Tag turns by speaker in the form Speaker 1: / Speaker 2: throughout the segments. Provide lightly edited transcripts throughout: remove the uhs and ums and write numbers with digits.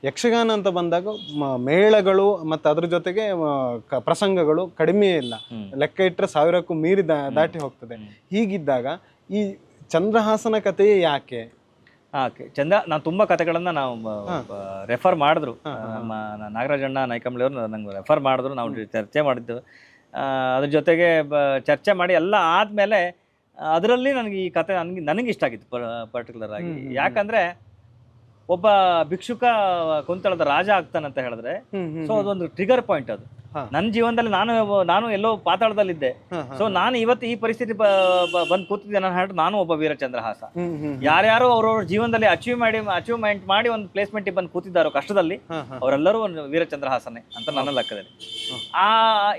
Speaker 1: ಯಕ್ಷಗಾನ ಅಂತ ಬಂದಾಗ ಮೇಳಗಳು ಮತ್ತು ಅದ್ರ ಜೊತೆಗೆ ಪ್ರಸಂಗಗಳು ಕಡಿಮೆ ಇಲ್ಲ, ಲೆಕ್ಕ ಇಟ್ಟರೆ 1000ಕ್ಕೂ ಮೀರಿ ದಾಟಿ ಹೋಗ್ತದೆ. ಹೀಗಿದ್ದಾಗ ಈ ಚಂದ್ರಹಾಸನ ಕಥೆಯೇ ಯಾಕೆ?
Speaker 2: ನಾನು ತುಂಬಾ ಕಥೆಗಳನ್ನ ನಾವು ರೆಫರ್ ಮಾಡಿದ್ರು, ನಮ್ಮ ನಾಗರಾಜಣ್ಣ ನೈಕಂಬ್ಳಿ ಅವರು ನಂಗೆ ರೆಫರ್ ಮಾಡಿದ್ರು, ನಾವು ಚರ್ಚೆ ಮಾಡಿದ್ದು. ಅದ್ರ ಜೊತೆಗೆ ಚರ್ಚೆ ಮಾಡಿ ಎಲ್ಲ ಆದ್ಮೇಲೆ ಅದರಲ್ಲಿ ನನಗೆ ಈ ಕತೆ ನನಗೆ ಇಷ್ಟ ಆಗಿತ್ತು ಪರ್ಟಿಕ್ಯುಲರ್ ಆಗಿ. ಯಾಕಂದ್ರೆ ಒಬ್ಬ ಭಿಕ್ಷುಕ ಕುಂತಳದ ರಾಜ ಆಗ್ತಾನಂತ ಹೇಳಿದ್ರೆ ಸೊ ಅದೊಂದು ಟ್ರಿಗರ್ ಪಾಯಿಂಟ್. ಅದು ನನ್ನ ಜೀವನದಲ್ಲಿ ನಾನು ಎಲ್ಲೋ ಪಾತಾಳದಲ್ಲಿದ್ದೆ. ಸೊ ನಾನು ಇವತ್ತು ಈ ಪರಿಸ್ಥಿತಿ ಬಂದು ಕೂತಿದ್ದೆ ನಾನು ನಾನು ಒಬ್ಬ ವೀರಚಂದ್ರಹಾಸ. ಯಾರ್ಯಾರು ಅವ್ರವ್ರ ಜೀವನದಲ್ಲಿ ಅಚೀವ್ಮೆಂಟ್ ಮಾಡಿ ಒಂದು ಪ್ಲೇಸ್ಮೆಂಟ್ ಬಂದು ಕೂತಿದ್ದಾರೋ ಕಷ್ಟದಲ್ಲಿ, ಅವರೆಲ್ಲರೂ ಒಂದು ವೀರಚಂದ್ರಹಾಸನೇ ಅಂತ ನನ್ನ ಲೆಕ್ಕದಲ್ಲಿ.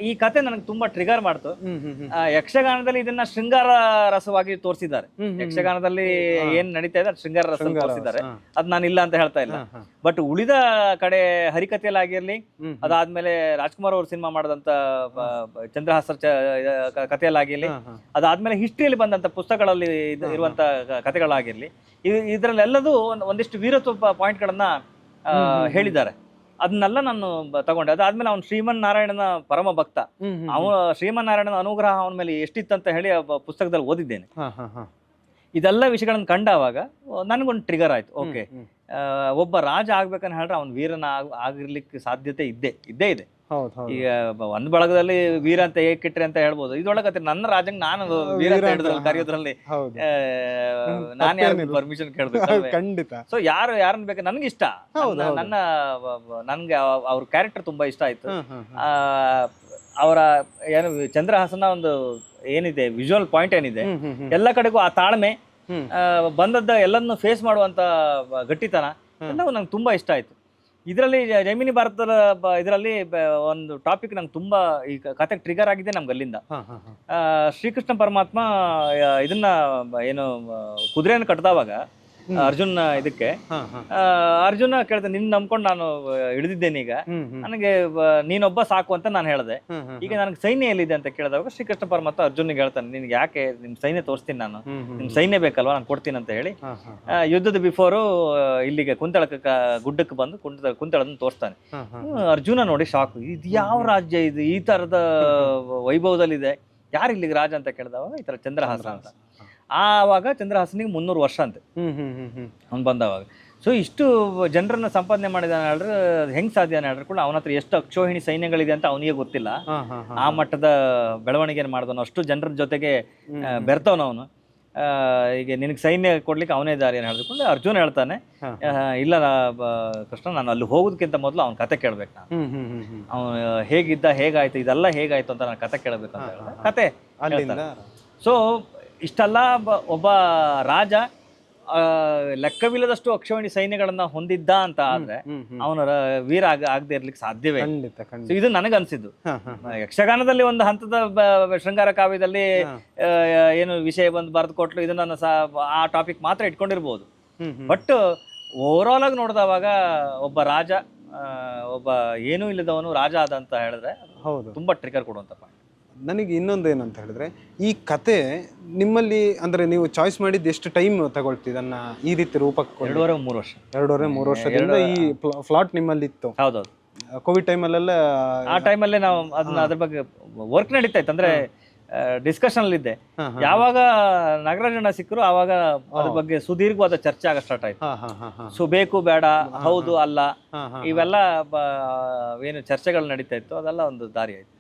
Speaker 2: ಈ ಕತೆ ನನಗೆ ತುಂಬಾ ಟ್ರಿಗರ್ ಮಾಡ್ತು. ಯಕ್ಷಗಾನದಲ್ಲಿ ಇದನ್ನ ಶೃಂಗಾರ ರಸವಾಗಿ ತೋರಿಸಿದ್ದಾರೆ. ಯಕ್ಷಗಾನದಲ್ಲಿ ಏನ್ ನಡೀತಾ ಇದೆ ಶೃಂಗಾರ ರಸ ತೋರಿಸಿದ್ದಾರೆ, ಅದ್ ನಾನು ಇಲ್ಲ ಅಂತ ಹೇಳ್ತಾ ಇಲ್ಲ. ಬಟ್ ಉಳಿದ ಕಡೆ ಹರಿಕಥೆಯಲ್ಲಿ ಆಗಿರ್ಲಿ, ಅದಾದ್ಮೇಲೆ ರಾಜ್ಕುಮಾರ್ ಅವ್ರು ಸಿನಿಮಾ ಮಾಡಿದಂತ ಚಂದ್ರಹಾಸರ್ ಕಥೆಯಲ್ಲಾಗಿರ್ಲಿ, ಅದಾದ್ಮೇಲೆ ಹಿಸ್ಟ್ರಿಯಲ್ಲಿ ಬಂದಂತ ಪುಸ್ತಕಗಳಲ್ಲಿ ಇರುವಂತ ಕಥೆಗಳಾಗಿರ್ಲಿ, ಇದರಲ್ಲೆಲ್ಲದೂ ಒಂದಿಷ್ಟು ವೀರತ್ವ ಪಾಯಿಂಟ್ಗಳನ್ನ ಹೇಳಿದ್ದಾರೆ. ಅದನ್ನೆಲ್ಲ ನಾನು ತಗೊಂಡೆ. ಅದಾದ್ಮೇಲೆ ಅವ್ನು ಶ್ರೀಮನ್ನಾರಾಯಣನ ಪರಮ ಭಕ್ತ. ಶ್ರೀಮನ್ನಾರಾಯಣನ ಅನುಗ್ರಹ ಅವನ ಮೇಲೆ ಎಷ್ಟಿತ್ತಂತ ಹೇಳಿ ಪುಸ್ತಕದಲ್ಲಿ ಓದಿದ್ದೇನೆ. ಇದೆಲ್ಲ ವಿಷಯಗಳನ್ನ ಕಂಡಾಗ ನನಗೊಂದು ಟ್ರಿಗರ್ ಆಯ್ತು. ಓಕೆ, ಒಬ್ಬ ರಾಜ ಆಗ್ಬೇಕಂತ ಹೇಳಿದ್ರೆ ಅವ್ನು ವೀರನ ಆಗಿರ್ಲಿಕ್ಕೆ ಸಾಧ್ಯತೆ ಇದ್ದೇ ಇದೆ. ಈಗ ಒಂದ್ ಬಳಗದಲ್ಲಿ ವೀರ ಅಂತ ಏಕಿಟ್ರಿ ಅಂತ ಹೇಳ್ಬೋದು. ಇದ್ರೊಳಗತ್ತೆ ನನ್ನ ರಾಜಂಗ್ ನಾನು ವೀರ ಅಂತ ಹೇಳಿದ್ರಲ್ಲಿ ಕರೆಯೋದ್ರಲ್ಲಿ ನಾನು ಯಾರು ಪರ್ಮಿಷನ್ ಕೇಳ್ಬೇಕು. ಸೊ ಯಾರನ್ನ ಬೇಕು ನನ್ಗೆ ಇಷ್ಟ, ನನ್ಗೆ ಅವ್ರ ಕ್ಯಾರೆಕ್ಟರ್ ತುಂಬಾ ಇಷ್ಟ ಆಯ್ತು. ಅವರ ಏನು ಚಂದ್ರಹಾಸನ ಒಂದು ಏನಿದೆ ವಿಜುವಲ್ ಪಾಯಿಂಟ್ ಏನಿದೆ, ಎಲ್ಲ ಕಡೆಗೂ ಆ ತಾಳ್ಮೆ, ಬಂದದ್ದ ಎಲ್ಲನ್ನು ಫೇಸ್ ಮಾಡುವಂತ ಗಟ್ಟಿತನ ಎಲ್ಲವೂ ನಂಗೆ ತುಂಬಾ ಇಷ್ಟ ಆಯ್ತು. ಇದರಲ್ಲಿ ಜೈಮಿನಿ ಭಾರತದ ಇದರಲ್ಲಿ ಒಂದು ಟಾಪಿಕ್ ನಂಗೆ ತುಂಬಾ ಈ ಕತೆ ಟ್ರಿಗರ್ ಆಗಿದೆ ನಮ್ಗೆ ಅಲ್ಲಿಂದ. ಶ್ರೀಕೃಷ್ಣ ಪರಮಾತ್ಮ ಇದನ್ನ ಏನು ಕುದುರೆಯನ್ನು ಕಟ್ಟದವಾಗ ಅರ್ಜುನ್ ಇದಕ್ಕೆ ಅರ್ಜುನ ಕೇಳ್ದೆ, ನಿನ್ ನಂಬ್ಕೊಂಡು ನಾನು ಇಳಿದಿದ್ದೇನೆ, ಈಗ ನನಗೆ ನೀನೊಬ್ಬ ಸಾಕು ಅಂತ ನಾನು ಹೇಳ್ದೆ. ಈಗ ನನಗೆ ಸೈನ್ಯ ಎಲ್ಲಿದೆ ಅಂತ ಕೇಳಿದಾಗ ಶ್ರೀಕೃಷ್ಣ ಪರಮಾತ್ಮ ಅರ್ಜುನ್ಗೆ ಹೇಳ್ತಾನೆ, ನಿನ್ಗೆ ಯಾಕೆ ನಿಮ್ ಸೈನ್ಯ ತೋರಿಸ್ತೀನಿ ನಾನು, ನಿಮ್ ಸೈನ್ಯ ಬೇಕಲ್ವಾ ನಾನು ಕೊಡ್ತೀನಿ ಅಂತ ಹೇಳಿ ಯುದ್ಧದ ಬಿಫೋರು ಇಲ್ಲಿಗೆ ಗುಡ್ಡಕ್ಕೆ ಬಂದು ಕುಂತಳದನ್ನು ತೋರಿಸ್ತಾನೆ. ಅರ್ಜುನ ನೋಡಿ ಶಾಕ್, ಇದು ಯಾವ ರಾಜ್ಯ ಇದು, ಈ ತರದ ವೈಭವದಲ್ಲಿದೆ, ಯಾರು ಇಲ್ಲಿಗೆ ರಾಜ ಅಂತ ಕೇಳಿದವಾಗ ಈ ತರ ಚಂದ್ರಹಾಸ ಅಂತ. ಆವಾಗ ಚಂದ್ರಹಾಸನಿಗೆ 300 ವರ್ಷ ಅಂತೆ ಅವ್ನು ಬಂದವಾಗ. ಸೊ ಇಷ್ಟು ಜನರನ್ನ ಸಂಪಾದನೆ ಮಾಡಿದ ಹೇಳಿದ್ರೆ ಹೆಂಗ್ ಸಾಧ್ಯ ಹೇಳಿದ್ರೆ ಕೂಡ ಅವನ ಹತ್ರ ಎಷ್ಟು ಅಕ್ಷೋಹಿಣಿ ಸೈನ್ಯಗಳಿದೆ ಅಂತ ಅವನಿಗೆ ಗೊತ್ತಿಲ್ಲ. ಆ ಮಟ್ಟದ ಬೆಳವಣಿಗೆ ಮಾಡಿದವನು, ಅಷ್ಟು ಜನರ ಜೊತೆಗೆ ಬೆರ್ತವನವನು. ಈಗ ನಿನಗೆ ಸೈನ್ಯ ಕೊಡ್ಲಿಕ್ಕೆ ಅವನೇ ದಾರಿ ಅಂತ ಹೇಳಿದ್ಕೊಂಡು ಅರ್ಜುನ್ ಹೇಳ್ತಾನೆ, ಇಲ್ಲ ಕೃಷ್ಣ, ನಾನು ಅಲ್ಲಿ ಹೋಗೋದಕ್ಕಿಂತ ಮೊದಲು ಅವ್ನ ಕತೆ ಕೇಳ್ಬೇಕು, ನಾನು ಅವನು ಹೇಗಿದ್ದ, ಹೇಗಾಯ್ತು, ಇದೆಲ್ಲ ಹೇಗಾಯ್ತು ಅಂತ ನಾನು ಕತೆ ಕೇಳಬೇಕು ಅಂತ ಹೇಳಿದ್ರೆ ಕತೆ. ಸೊ ಇಷ್ಟೆಲ್ಲ ಒಬ್ಬ ರಾಜ ಲೆಕ್ಕವಿಲ್ಲದಷ್ಟು ಅಕ್ಷೋಹಿಣಿ ಸೈನ್ಯಗಳನ್ನ ಹೊಂದಿದ್ದ ಅಂತ ಆದ್ರೆ ಅವನ ವೀರ ಆಗದೆ ಇರ್ಲಿಕ್ಕೆ ಸಾಧ್ಯವೇ. ಇದು ನನಗನ್ಸಿದ್ದು. ಯಕ್ಷಗಾನದಲ್ಲಿ ಒಂದು ಹಂತದ ಶೃಂಗಾರ ಕಾವ್ಯದಲ್ಲಿ ಏನು ವಿಷಯ ಬಂದು ಬರೆದು ಕೊಟ್ಲು, ಇದನ್ನ ಆ ಟಾಪಿಕ್ ಮಾತ್ರ ಇಟ್ಕೊಂಡಿರ್ಬೋದು. ಬಟ್ ಓವರ್ ಆಲ್ ಆಗಿ ನೋಡಿದವಾಗ ಒಬ್ಬ ರಾಜ, ಒಬ್ಬ ಏನೂ ಇಲ್ಲದವನು ರಾಜ ಆದ ಅಂತ ಹೇಳಿದ್ರೆ ತುಂಬಾ ಟ್ರಿಗರ್ ಕೊಡುವಂತ ಪಾಯಿಂಟ್.
Speaker 1: ನನಗೆ ಇನ್ನೊಂದು ಏನಂತ ಹೇಳಿದ್ರೆ, ಈ ಕತೆ ನಿಮ್ಮಲ್ಲಿ ಅಂದ್ರೆ ನೀವು ಚಾಯ್ಸ್ ಮಾಡಿದ್ದು ಎಷ್ಟು ಟೈಮ್ ತಗೊಳ್ತಿ ಇದನ್ನ ಈ ರೀತಿ ರೂಪಕ್ಕೆ?
Speaker 2: 2.5-3 ವರ್ಷ.
Speaker 1: 2.5-3 ವರ್ಷದಿಂದ ಈ ಫ್ಲಾಟ್ ನಿಮ್ಮಲ್ಲಿ ಇತ್ತು?
Speaker 2: ಹೌದೌದು.
Speaker 1: ಕೋವಿಡ್ ಟೈಮಲ್ಲೆಲ್ಲ
Speaker 2: ಆ ಟೈಮಲ್ಲೇ ನಾವು ಅದನ್ನ ಅದ್ರ ಬಗ್ಗೆ ವರ್ಕ್ ನಡೀತಾ ಇತ್ತು. ಅಂದ್ರೆ ಡಿಸ್ಕಷನ್ ಅಲ್ಲಿ ಇದ್ದೆ. ಯಾವಾಗ ನಾಗರಾಜಣ್ಣ ಸಿಕ್ಕರು ಆವಾಗ ಅದ್ರ ಬಗ್ಗೆ ಸುದೀರ್ಘವಾದ ಚರ್ಚೆ ಆಗ ಸ್ಟಾರ್ಟ್ ಆಯ್ತು. ಸೊ ಬೇಕು ಬೇಡ, ಹೌದು ಅಲ್ಲ, ಇವೆಲ್ಲ ಏನು ಚರ್ಚೆಗಳು ನಡೀತಾ ಇತ್ತು, ಅದೆಲ್ಲ ಒಂದು ದಾರಿ ಆಯ್ತು.